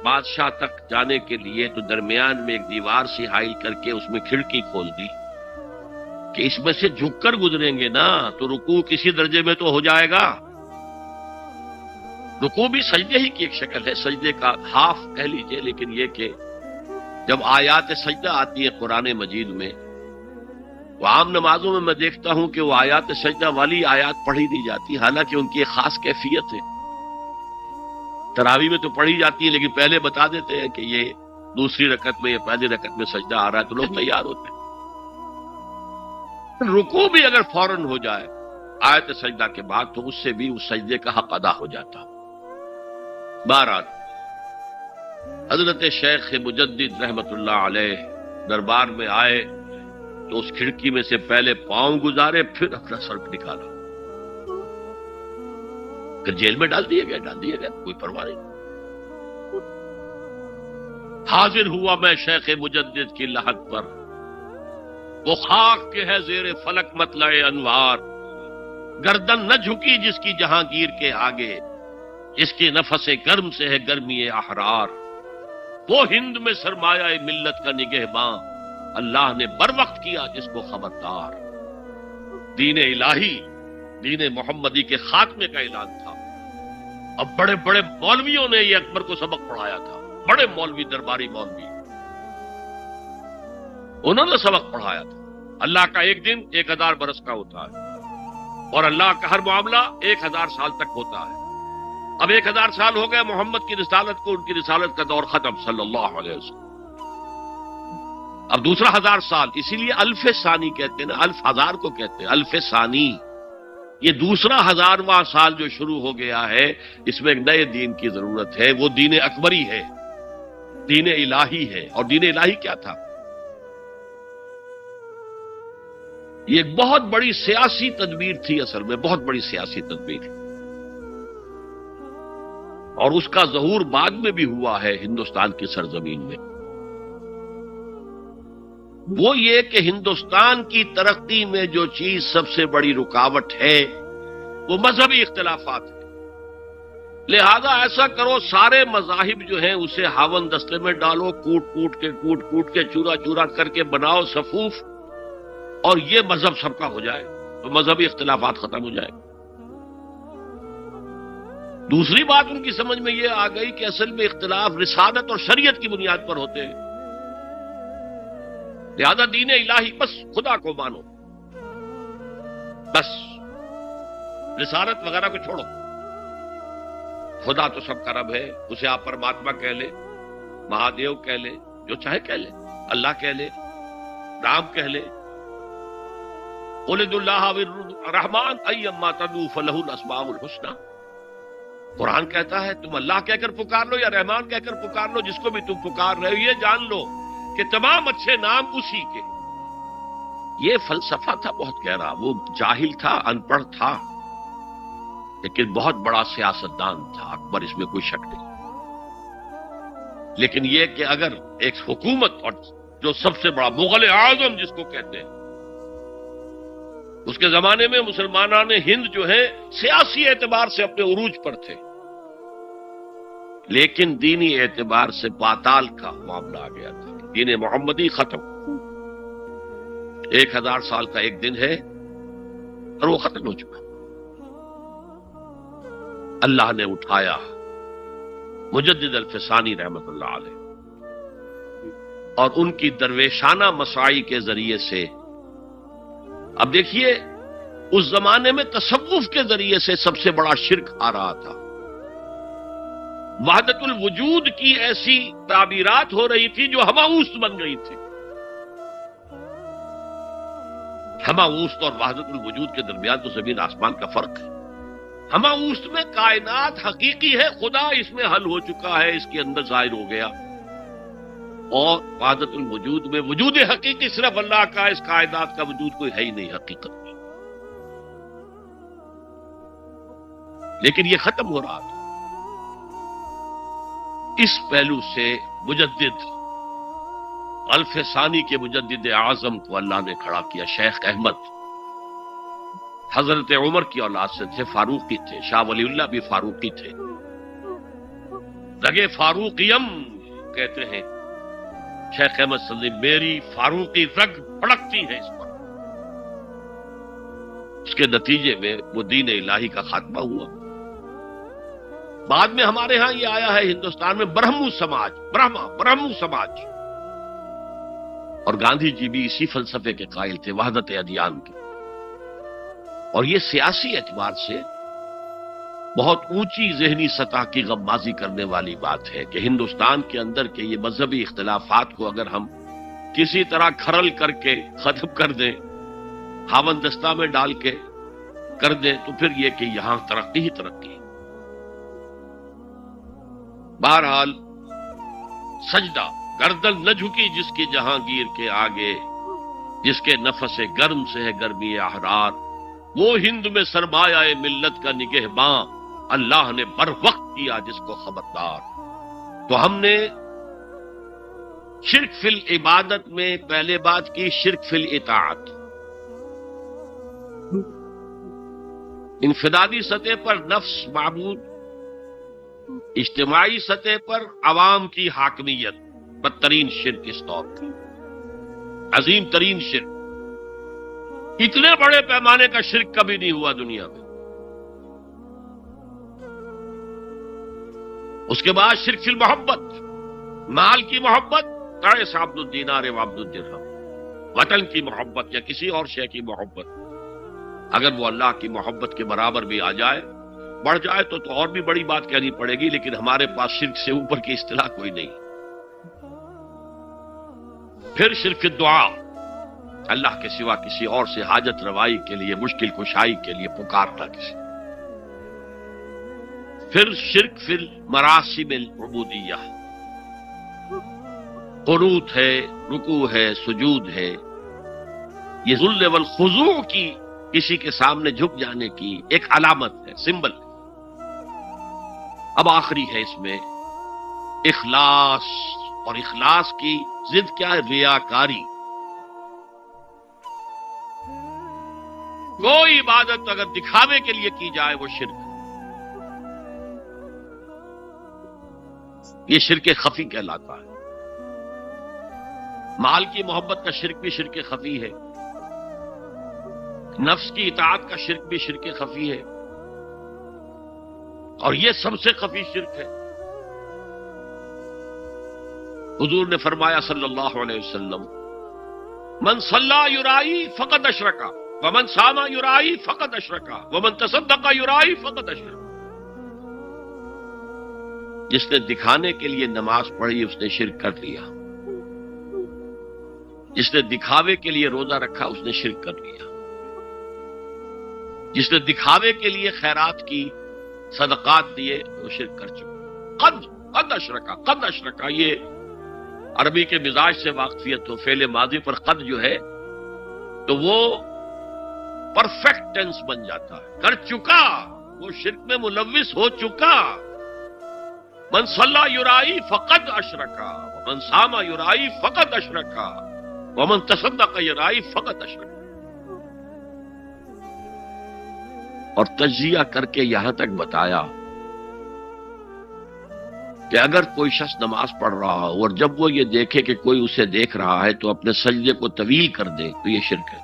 بادشاہ تک جانے کے لیے تو درمیان میں ایک دیوار سی حائل کر کے اس میں کھڑکی کھول دی کہ اس میں سے جھک کر گزریں گے نا تو رکوع کسی درجے میں تو ہو جائے گا. رکوع بھی سجدے ہی کی ایک شکل ہے، سجدے کا ہاف کہہ لیجئے، لیکن یہ کہ جب آیات سجدہ آتی ہے قرآن مجید میں، وہ عام نمازوں میں دیکھتا ہوں کہ وہ آیات سجدہ والی آیات پڑھی نہیں جاتی، حالانکہ ان کی ایک خاص کیفیت ہے. تراویح میں تو پڑھی جاتی ہے لیکن پہلے بتا دیتے ہیں کہ یہ دوسری رکعت میں یا پہلی رکعت میں سجدہ آ رہا ہے تو لوگ تیار ہوتے ہیں. رکوع بھی اگر فوراً ہو جائے آیت سجدہ کے بعد تو اس سے بھی اس سجدے کا حق ادا ہو جاتا. بہرحال حضرت شیخ مجدد رحمت اللہ علیہ دربار میں آئے تو اس کھڑکی میں سے پہلے پاؤں گزارے، پھر اپنا سر نکالا. کہ جیل میں ڈال دیا گیا کوئی پرواہ نہیں. حاضر ہوا میں شیخ مجدد کی لحد پر، وہ خاک کے ہے زیر فلک مطلع انوار. گردن نہ جھکی جس کی جہانگیر کے آگے، اس کے نفس گرم سے ہے گرمی احرار. وہ ہند میں سرمایہ ملت کا نگہباں، اللہ نے بر وقت کیا جس کو خبردار. دین الہی، دین محمدی کے خاتمے کا اعلان تھا. اب بڑے بڑے مولویوں نے یہ اکبر کو سبق پڑھایا تھا، بڑے مولوی، درباری مولوی، انہوں نے سبق پڑھایا تھا. اللہ کا ایک دن 1000 برس کا ہوتا ہے، اور اللہ کا ہر معاملہ 1000 سال تک ہوتا ہے. اب 1000 سال ہو گئے محمد کی رسالت کو، ان کی رسالت کا دور ختم صلی اللہ علیہ وسلم. اب دوسرا 1000 سال، اسی لیے الف ثانی کہتے ہیں نا، الف ہزار کو کہتے ہیں الف ثانی. یہ دوسرا 1000واں سال جو شروع ہو گیا ہے، اس میں ایک نئے دین کی ضرورت ہے. وہ دین اکبری ہے، دین الہی ہے. اور دین الہی کیا تھا؟ یہ ایک بہت بڑی سیاسی تدبیر تھی، اصل میں بہت بڑی سیاسی تدبیر، اور اس کا ظہور بعد میں بھی ہوا ہے ہندوستان کی سرزمین میں. وہ یہ کہ ہندوستان کی ترقی میں جو چیز سب سے بڑی رکاوٹ ہے وہ مذہبی اختلافات ہیں. لہذا ایسا کرو سارے مذاہب جو ہیں اسے ہاون دستے میں ڈالو، کوٹ کوٹ کے چورا چورا کر کے بناؤ صفوف، اور یہ مذہب سب کا ہو جائے تو مذہبی اختلافات ختم ہو جائے. دوسری بات ان کی سمجھ میں یہ آ گئی کہ اصل میں اختلاف رسالت اور شریعت کی بنیاد پر ہوتے ہیں. لہذا دین الہی، بس خدا کو مانو، بس رسالت وغیرہ کو چھوڑو. خدا تو سب کا رب ہے، اسے آپ پرماتما کہہ لے، مہادیو کہہ لے، جو چاہے کہہ لے، اللہ کہہ لے، رام کہہ لے. قل ادعوا اللہ الرحمن ایما تدعوا فلہ الاسماء الحسنی. قرآن کہتا ہے تم اللہ کہہ کر پکار لو یا رحمان کہہ کر پکار لو، جس کو بھی تم پکار رہے ہو یہ جان لو کہ تمام اچھے نام اسی کے. یہ فلسفہ تھا بہت گہرا. وہ جاہل تھا، ان پڑھ تھا، لیکن بہت بڑا سیاستدان تھا اکبر، اس میں کوئی شک نہیں. لیکن یہ کہ اگر ایک حکومت، اور جو سب سے بڑا مغل اعظم جس کو کہتے ہیں، اس کے زمانے میں مسلمانان ہند جو ہیں سیاسی اعتبار سے اپنے عروج پر تھے، لیکن دینی اعتبار سے پاتال کا معاملہ آ گیا تھا. دین محمدی ختم. 1000 سال کا ایک دن ہے اور وہ ختم ہو چکا. اللہ نے اٹھایا مجدد الفسانی رحمت اللہ علیہ، اور ان کی درویشانہ مساعی کے ذریعے سے. اب دیکھیے اس زمانے میں تصوف کے ذریعے سے سب سے بڑا شرک آ رہا تھا. وحدت الوجود کی ایسی تعبیرات ہو رہی تھی جو ہماوست بن گئی تھی. ہماوست اور وحدت الوجود کے درمیان تو زمین آسمان کا فرق ہے. ہماوست میں کائنات حقیقی ہے، خدا اس میں حل ہو چکا ہے، اس کے اندر ظاہر ہو گیا. اور وحدت الوجود میں وجود حقیقی صرف اللہ کا، اس کائنات کا وجود کوئی ہے ہی نہیں حقیقت میں. لیکن یہ ختم ہو رہا تھا. اس پہلو سے مجدد الف ثانی کے مجدد اعظم کو اللہ نے کھڑا کیا. شیخ احمد حضرت عمر کی اولاد سے تھے، فاروقی تھے. شاہ ولی اللہ بھی فاروقی تھے. رگے فاروقیم کہتے ہیں شیخ احمد صلی اللہ علیہ وسلم، میری فاروقی رگ پھڑکتی ہے اس پر. اس کے نتیجے میں وہ دین الہی کا خاتمہ ہوا. بعد میں ہمارے ہاں یہ آیا ہے ہندوستان میں برہمو سماج، برہمو سماج. اور گاندھی جی بھی اسی فلسفے کے قائل تھے، وحدت ادیان کے. اور یہ سیاسی اعتبار سے بہت اونچی ذہنی سطح کی غمازی کرنے والی بات ہے کہ ہندوستان کے اندر کے یہ مذہبی اختلافات کو اگر ہم کسی طرح کھرل کر کے ختم کر دیں، ہاون دستہ میں ڈال کے کر دیں، تو پھر یہ کہ یہاں ترقی ہی ترقی. بہرحال سجدہ گردن نہ جھکی جس کی جہانگیر کے آگے، جس کے نفس گرم سے ہے گرمی احرار. وہ ہند میں سرمایہ ملت کا نگہباں، اللہ نے بر وقت کیا جس کو خبردار. تو ہم نے شرک فی العبادت میں پہلے بات کی شرک فی الاطاعت. انفرادی سطح پر نفس معبود، اجتماعی سطح پر عوام کی حاکمیت. بدترین شرک اس دور کا، عظیم ترین شرک. اتنے بڑے پیمانے کا شرک کبھی نہیں ہوا دنیا میں. اس کے بعد شرک فی المحبت، مال کی محبت، تعس عبد الدینار و عبد الدرہم. وطن کی محبت یا کسی اور شے کی محبت، اگر وہ اللہ کی محبت کے برابر بھی آ جائے، بڑھ جائے تو اور بھی بڑی بات کہنی پڑے گی. لیکن ہمارے پاس شرک سے اوپر کی اصطلاح کوئی نہیں. پھر شرک دعا، اللہ کے سوا کسی اور سے حاجت روائی کے لیے، مشکل کشائی کے لیے پکارنا کسی. پھر شرک فی المراسم العبودیہ، قنوت ہے، رکوع ہے، سجود ہے. یہ ذل والخضوع کی، کسی کے سامنے جھک جانے کی ایک علامت ہے، سمبل ہے. اب آخری ہے اس میں اخلاص. اور اخلاص کی ضد کیا ہے؟ ریاکاری. کوئی عبادت اگر دکھاوے کے لیے کی جائے وہ شرک. یہ شرک خفی کہلاتا ہے. مال کی محبت کا شرک بھی شرک خفی ہے. نفس کی اطاعت کا شرک بھی شرک خفی ہے. اور یہ سب سے خفی شرک ہے. حضور نے فرمایا صلی اللہ علیہ وسلم، من صلی یرائی فقد اشرکا ومن صام یرائی فقد اشرکا ومن تصدق یرائی فقد اشرکا. جس نے دکھانے کے لیے نماز پڑھی اس نے شرک کر لیا. جس نے دکھاوے کے لیے روزہ رکھا اس نے شرک کر لیا. جس نے دکھاوے کے لیے خیرات کی، صدقات دیے، وہ شرک کر چکا. قد اشرکا، قد اشرکا. یہ عربی کے مزاج سے واقفیت ہو، فعل ماضی پر قد جو ہے تو وہ پرفیکٹ ٹینس بن جاتا ہے. کر چکا، وہ شرک میں ملوث ہو چکا. من صلی یرائی فقد اشرکا ومن صام یرائی فقد اشرکا ومن تصدق یرائی فقد اشرکا. اور تجزیہ کر کے یہاں تک بتایا کہ اگر کوئی شخص نماز پڑھ رہا ہو اور جب وہ یہ دیکھے کہ کوئی اسے دیکھ رہا ہے تو اپنے سجدے کو طویل کر دے تو یہ شرک ہے.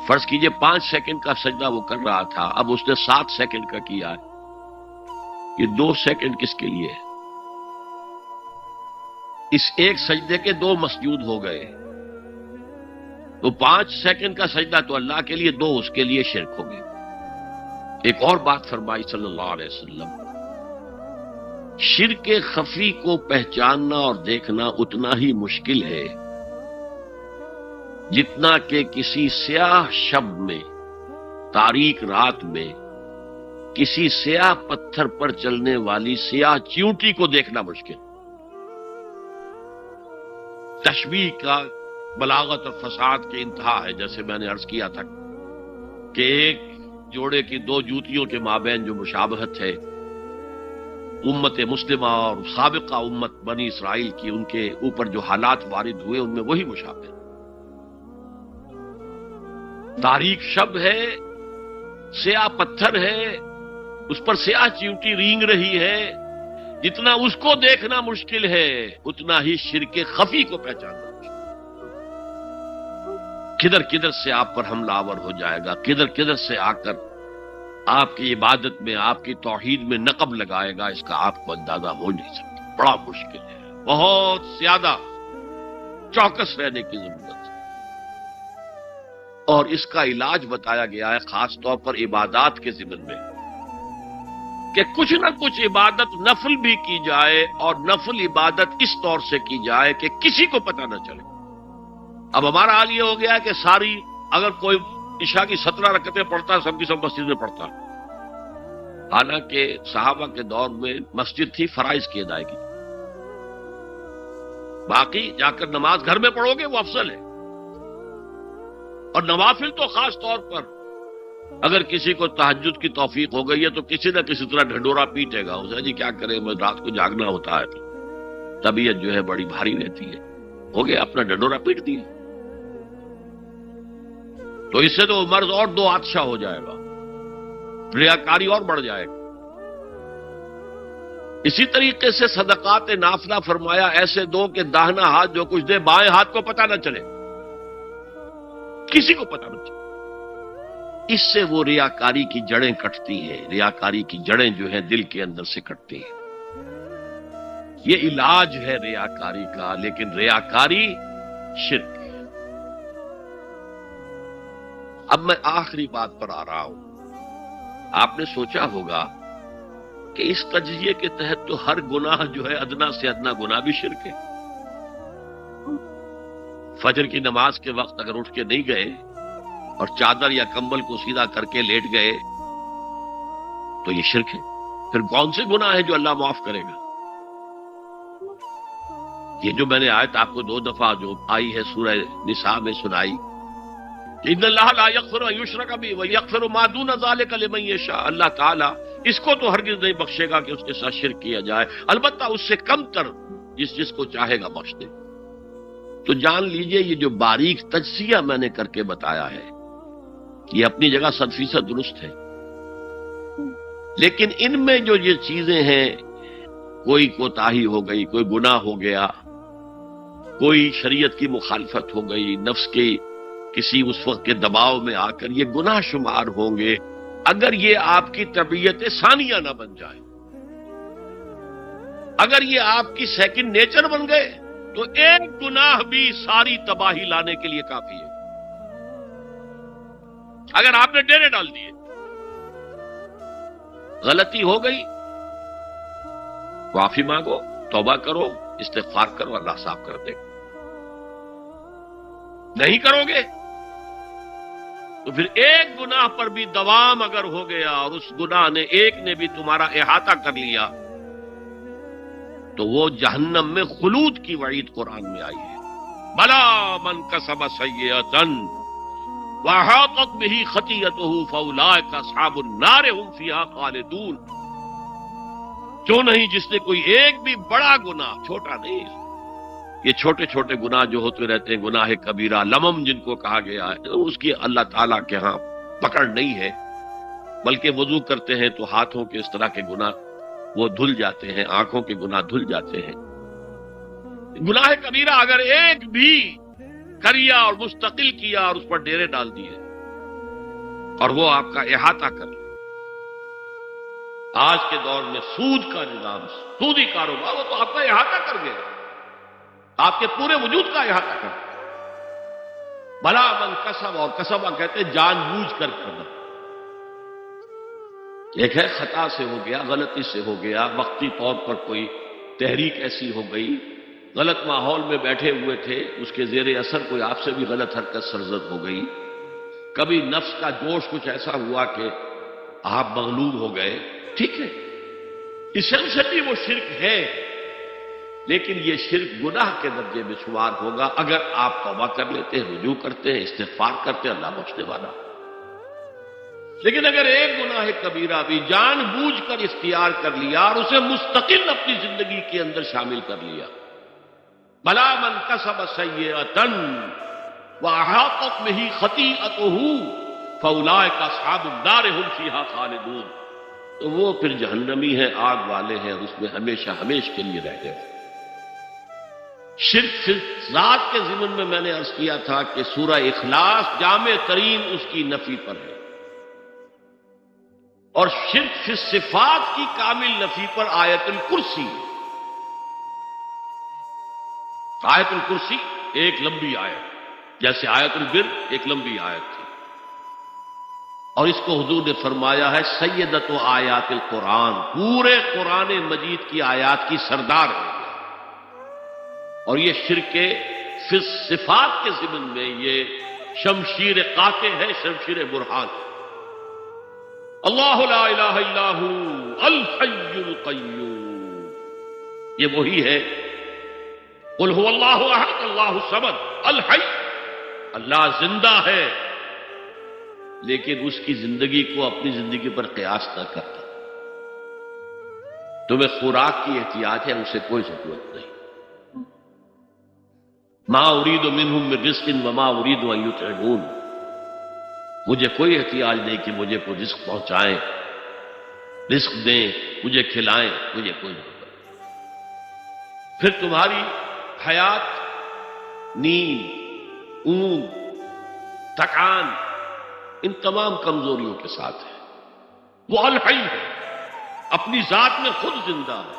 فرض کیجئے 5 سیکنڈ کا سجدہ وہ کر رہا تھا، اب اس نے 7 سیکنڈ کا کیا ہے. یہ 2 سیکنڈ کس کے لیے؟ اس ایک سجدے کے 2 مسجود ہو گئے. تو 5 سیکنڈ کا سجدہ تو اللہ کے لیے، 2 اس کے لیے شرک ہو گئے. ایک اور بات فرمائی صلی اللہ علیہ وسلم، شرک خفی کو پہچاننا اور دیکھنا اتنا ہی مشکل ہے جتنا کہ کسی سیاہ شب میں، تاریک رات میں کسی سیاہ پتھر پر چلنے والی سیاہ چیونٹی کو دیکھنا مشکل۔ تشبیہ کا بلاغت اور فساد کی انتہا ہے، جیسے میں نے عرض کیا تھا کہ ایک جوڑے کی دو جوتیوں کے مابین جو مشابہت ہے، امت مسلمہ اور سابقہ امت بنی اسرائیل کی، ان کے اوپر جو حالات وارد ہوئے ان میں وہی مشابہ۔ تاریک شب ہے، سیاہ پتھر ہے، اس پر سیاہ چیونٹی رینگ رہی ہے، جتنا اس کو دیکھنا مشکل ہے اتنا ہی شرک خفی کو پہچاننا مشکل۔ کدھر کدھر سے آپ پر حملہ آور ہو جائے گا، کدھر کدھر سے آ کر آپ کی عبادت میں، آپ کی توحید میں نقب لگائے گا، اس کا آپ کو اندازہ ہو نہیں سکتا۔ بڑا مشکل ہے، بہت زیادہ چوکس رہنے کی ضرورت ہے۔ اور اس کا علاج بتایا گیا ہے خاص طور پر عبادات کے ضمن میں، کہ کچھ نہ کچھ عبادت نفل بھی کی جائے، اور نفل عبادت اس طور سے کی جائے کہ کسی کو پتہ نہ چلے۔ اب ہمارا حال یہ ہو گیا ہے کہ ساری، اگر کوئی عشاء کی 17 رکعتیں پڑھتا ہے، سب کی سب مسجد میں پڑھتا ہے، حالانکہ صحابہ کے دور میں مسجد تھی فرائض کی ادائیگی، باقی جا کر نماز گھر میں پڑھو گے وہ افضل ہے۔ اور نوافل تو خاص طور پر اگر کسی کو تہجد کی توفیق ہو گئی ہے تو کسی نہ کسی طرح ڈھنڈورا پیٹے گا، اسے جی کیا کرے، میں رات کو جاگنا ہوتا ہے، طبیعت جو ہے بڑی بھاری رہتی ہے، ہو گیا اپنا ڈھنڈورا پیٹ دیا، تو اس سے تو مرض اور دو آتشا ہو جائے گا، ریاکاری اور بڑھ جائے گا۔ اسی طریقے سے صدقات نافلہ فرمایا ایسے دو کہ داہنا ہاتھ جو کچھ دے بائیں ہاتھ کو پتہ نہ چلے، کسی کو پتہ نہ چلے۔ اس سے وہ ریاکاری کی جڑیں کٹتی ہیں، ریاکاری کی جڑیں جو ہیں دل کے اندر سے کٹتی ہیں۔ یہ علاج ہے ریاکاری کا، لیکن ریاکاری شرک ہے۔ اب میں آخری بات پر آ رہا ہوں۔ آپ نے سوچا ہوگا کہ اس تجزیے کے تحت تو ہر گناہ جو ہے ادنا سے ادنا گناہ بھی شرک ہے۔ فجر کی نماز کے وقت اگر اٹھ کے نہیں گئے اور چادر یا کمبل کو سیدھا کر کے لیٹ گئے تو یہ شرک ہے۔ پھر کون سے گناہ ہے جو اللہ معاف کرے گا؟ یہ جو میں نے آیت آپ کو 2 دفعہ جو آئی ہے سورہ نساء میں سنائی، ان اللہ لا یغفر ان یشرک بہ ویغفر ما دون ذلک لمن یشاء، اللہ تعالیٰ اس کو تو ہرگز نہیں بخشے گا کہ اس کے ساتھ شرک کیا جائے، البتہ اس سے کم تر جس کو چاہے گا بخش دے۔ تو جان لیجئے یہ جو باریک تجزیہ میں نے کر کے بتایا ہے یہ اپنی جگہ 100% درست ہے، لیکن ان میں جو یہ چیزیں ہیں، کوئی کوتاہی ہو گئی، کوئی گناہ ہو گیا، کوئی شریعت کی مخالفت ہو گئی، نفس کے کسی اس وقت کے دباؤ میں آ کر یہ گناہ شمار ہوں گے اگر یہ آپ کی طبیعت ثانیہ نہ بن جائے۔ اگر یہ آپ کی سیکنڈ نیچر بن گئے تو ایک گناہ بھی ساری تباہی لانے کے لیے کافی ہے۔ اگر آپ نے ڈیرے ڈال دیے، غلطی ہو گئی، معافی مانگو، توبہ کرو، استغفار کرو، اللہ صاف کر دے گا۔ نہیں کرو گے تو پھر ایک گناہ پر بھی دوام اگر ہو گیا اور اس گناہ نے ایک نے بھی تمہارا احاطہ کر لیا تو وہ جہنم میں خلود کی وعید قرآن میں آئی ہے۔ بلا من کسب سیئۃ وَأَحَاطَتْ بِهِ خَطِیئَتُهُ فَأُولَٰئِکَ أَصْحَابُ النَّارِ هُمْ فِیہا خَالِدُونَ۔ جو نہیں جس نے کوئی ایک بھی بڑا گناہ، چھوٹا نہیں، یہ چھوٹے چھوٹے گناہ جو ہوتے رہتے ہیں، گناہ کبیرہ، لمم جن کو کہا گیا ہے، اس کی اللہ تعالیٰ کے ہاں پکڑ نہیں ہے، بلکہ وضو کرتے ہیں تو ہاتھوں کے اس طرح کے گناہ وہ دھل جاتے ہیں، آنکھوں کے گناہ دھل جاتے ہیں۔ گناہ کبیرہ اگر ایک بھی کریا اور مستقل کیا اور اس پر ڈیرے ڈال دیے اور وہ آپ کا احاطہ کر لے۔ آج کے دور میں سود کا نظام، سودی کاروبار، وہ تو آپ کا احاطہ کر گئے، آپ کے پورے وجود کا احاطہ کر گئے۔ بھلا من کسب، اور کسبہ کہتے ہیں جان بوجھ کر کرنا۔ ایک ہے خطا سے ہو گیا، غلطی سے ہو گیا، وقتی طور پر کوئی تحریک ایسی ہو گئی، غلط ماحول میں بیٹھے ہوئے تھے، اس کے زیر اثر کوئی آپ سے بھی غلط حرکت سرزد ہو گئی، کبھی نفس کا جوش کچھ ایسا ہوا کہ آپ مغلوب ہو گئے، ٹھیک ہے، اسینشلی وہ شرک ہے، لیکن یہ شرک گناہ کے درجے میں شمار ہوگا اگر آپ توبہ کر لیتے ہیں، رجوع کرتے ہیں، استغفار کرتے ہیں، اللہ بخشنے والا۔ لیکن اگر ایک گناہ کبیرہ بھی جان بوجھ کر اختیار کر لیا اور اسے مستقل اپنی زندگی کے اندر شامل کر لیا، بلا من کسب سیئۃ واحاطت بہ خطیئتہ فاولئک اصحاب النار هم فیہا خالدون، تو وہ پھر جہنمی ہیں، آگ والے ہیں، اور اس میں ہمیشہ ہمیش کے لیے رہ گئے۔ شرک فی ذات کے ضمن میں نے عرض کیا تھا کہ سورہ اخلاص جامع ترین اس کی نفی پر ہے، اور شرک فی صفات کی کامل نفی پر آیت الکرسی۔ آیت الکرسی ایک لمبی آیت، جیسے آیت البر ایک لمبی آیت تھی، اور اس کو حضور نے فرمایا ہے سیدۃ آیات القرآن، پورے قرآن مجید کی آیات کی سردار ہے، اور یہ شرک فی صفات کے ضمن میں یہ شمشیر قاطع ہے، شمشیر برہان ہے۔ اللہ لا الہ الا ہو الحی القیوم، یہ وہی ہے، قل هو اللہ احد اللہ الصمد الحی، اللہ زندہ ہے، لیکن اس کی زندگی کو اپنی زندگی پر قیاس نہ کرتا۔ تمہیں خوراک کی احتیاج ہے، اسے کوئی ضرورت نہیں۔ ما اريد منهم من رزق وما اريد ان يطعمون، مجھے کوئی احتیاج نہیں کہ مجھے کوئی رزق پہنچائیں، رزق دیں، مجھے کھلائیں، مجھے کوئی ضرورت نہیں۔ پھر تمہاری حیات، نیند، اونگ، تھکان، ان تمام کمزوریوں کے ساتھ ہے۔ وہ الحی ہے، اپنی ذات میں خود زندہ ہے،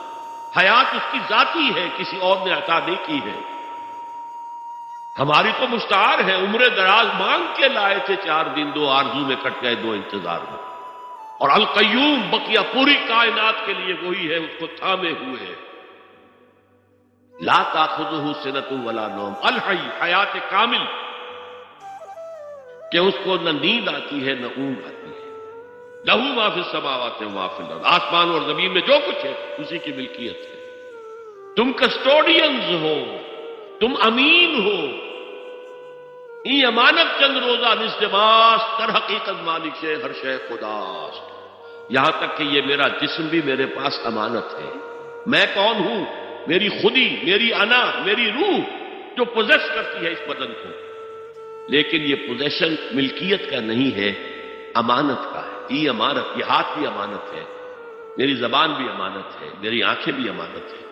حیات اس کی ذاتی ہے، کسی اور نے عطا نہیں کی ہے۔ ہماری تو مستعار ہے، عمر دراز مانگ کے لائے تھے، 4 دن 2 آرزو میں کٹ گئے، 2 انتظار میں۔ اور القیوم بقیہ پوری کائنات کے لیے وہی ہے، اس کو تھامے ہوئے ہے۔ لا تاخذہ سنۃ ولا نوم، الحی، حیات کامل، کہ اس کو نہ نیند آتی ہے نہ اونگ آتی ہے۔ لہ ما فی السماوات و ما فی الارض، آسمان اور زمین میں جو کچھ ہے اسی کی ملکیت ہے۔ تم کسٹوڈینز ہو، تم امین ہو، ای امانت چند روزہ نزدماس، در حقیقت مالک سے ہر شے خداست، یہاں تک کہ یہ میرا جسم بھی میرے پاس امانت ہے۔ میں کون ہوں؟ میری خودی، میری انا، میری روح جو پوزیس کرتی ہے اس بدن کو، لیکن یہ پوزیشن ملکیت کا نہیں ہے، امانت کا ہے۔ ای امانت، یہ ہاتھ بھی امانت ہے، میری زبان بھی امانت ہے، میری آنکھیں بھی امانت ہے۔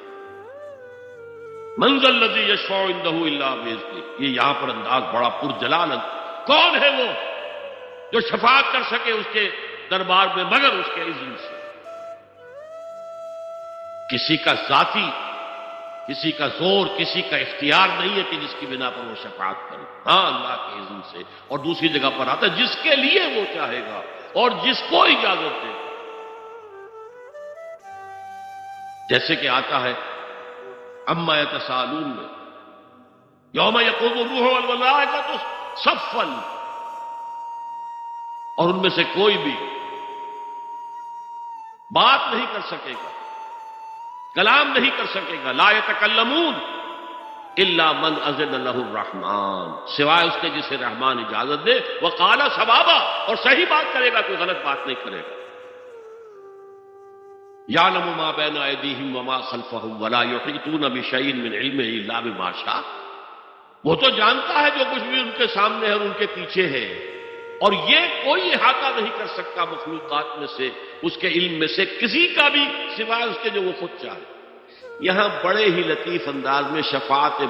من ذا الذی یشفع عندہ الا باذنہ، یہ یہاں پر انداز بڑا پرجلال ہے۔ کون ہے وہ جو شفاعت کر سکے اس کے دربار میں مگر اس کے اذن سے؟ کسی کا ذاتی، کسی کا زور، کسی کا اختیار نہیں ہے کہ جس کی بنا پر وہ شفاعت کرے، ہاں اللہ کے اذن سے۔ اور دوسری جگہ پر آتا ہے جس کے لیے وہ چاہے گا اور جس کو اجازت دے گا، جیسے کہ آتا ہے اما یتساءلون میں، یوم یقوم الروح والملائکۃ صفا، اور ان میں سے کوئی بھی بات نہیں کر سکے گا، کلام نہیں کر سکے گا، لا یتکلمون الا من اذن له الرحمن، سوائے اس کے جسے رحمان اجازت دے، وقال صوابا، اور صحیح بات کرے گا، کوئی غلط بات نہیں کرے گا۔ یعلم ما بین ایدیہم وما خلفہم ولا یحیطون بشیء من علمہ الا بما شاء، وہ تو جانتا ہے جو کچھ بھی ان کے سامنے ہے اور ان کے پیچھے ہے، اور یہ کوئی احاطہ نہیں کر سکتا مخلوقات میں سے، اس کے علم میں سے کسی کا بھی، سوائے اس کے جو وہ خود چاہے۔ یہاں بڑے ہی لطیف انداز میں شفاعت